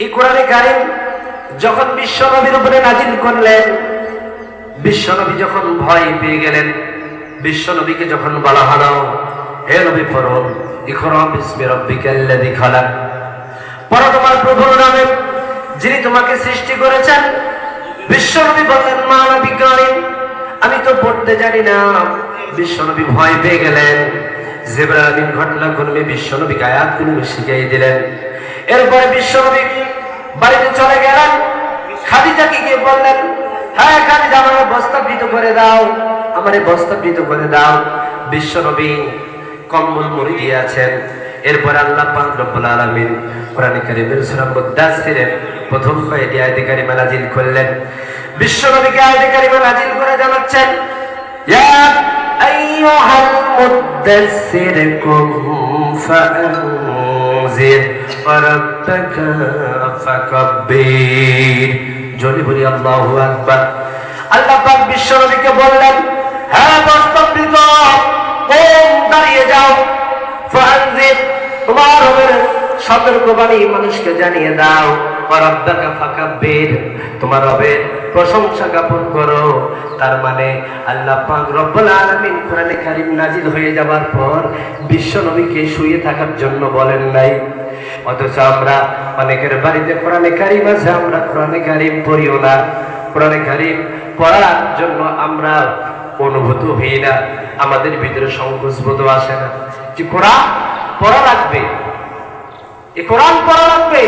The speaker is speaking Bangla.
এই কোরআনে কারীম যখন বিশ্ব নবীর উপরে নাজিল করলেন, বিশ্ব নবী যখন ভয় পেয়ে গেলেন, বিশ্ব নবীকে যখন বলা হলো হে নবী পড়ুন ইকরা বিসমি রাব্বিকাল্লাযী খালাক, পড়ো তোমার প্রভুর নামে যিনি তোমাকে সৃষ্টি করেছেন। বিশ্ব নবী বললেন মা আনা বিকারিম, আমি তো পড়তে জানি না। বিশ্ব নবী ভয় পেয়ে গেলেন। জিবরাইল আমিন ঘটনাক্রমে বিশ্ব নবীকে আয়াতগুলো শিখিয়ে দিলেন। এরপরে বিশ্ব নবী বাড়িতে চলে গেলেন। খাদিজাকে গিয়ে বললেন, হ্যাঁ খাদিজা আমার বস্ত্রাবৃত করে দাও, আমারে বস্ত্রাবৃত করে দাও। বিশ্ব নবী কম্বল মুড়ি দিয়ে আছেন। এরপর আল্লাহ পাক রব্বুল আলামিন কোরআন কারীমের সূরা মুদ্দাসসিরের প্রথম কয়েকটি আয়াতে কারিমা নাযিল করলেন। বিশ্ব নবীকে আয়াতে কারিমা নাযিল করে জানাচ্ছেন, ইয়া আইয়ুহাল মুদ্দাসসির কুম ফাআনজির ওয়া রাব্বাকা ফাকাব্বির। জোরে বলি আল্লাহু আকবার। আল্লাহ পাক বিশ্ব নবীকে বললেন, হ্যাঁ বস্ত্রাবৃত কোম দাঁড়িয়ে যাও, ফাআনজির তোমার রবের সতর্কবাণী মানুষকে জানিয়ে দাও, ওয়া রাব্বাকা ফাকাব্বির তোমার রবের প্রশংসা জ্ঞাপন করো। তার মানে আল্লাহ পাক রব্বুল আলামিন কোরআনে কারীম নাজিল হয়ে যাবার পর বিশ্ব নবীকে শুয়ে থাকার জন্য বলেন নাই। অথচ আমরা অনেকের বাড়িতে কোরআনে কারীম আছে, আমরা কোরআনে কারীম পড়িও না। কোরআনে কারীম পড়ার জন্য আমরা অনুভূত হই না, আমাদের ভিতরে সংকোচ বোধ আসে না যে কোরআন পড়া লাগবে, এই কোরআন পড়া লাগবে।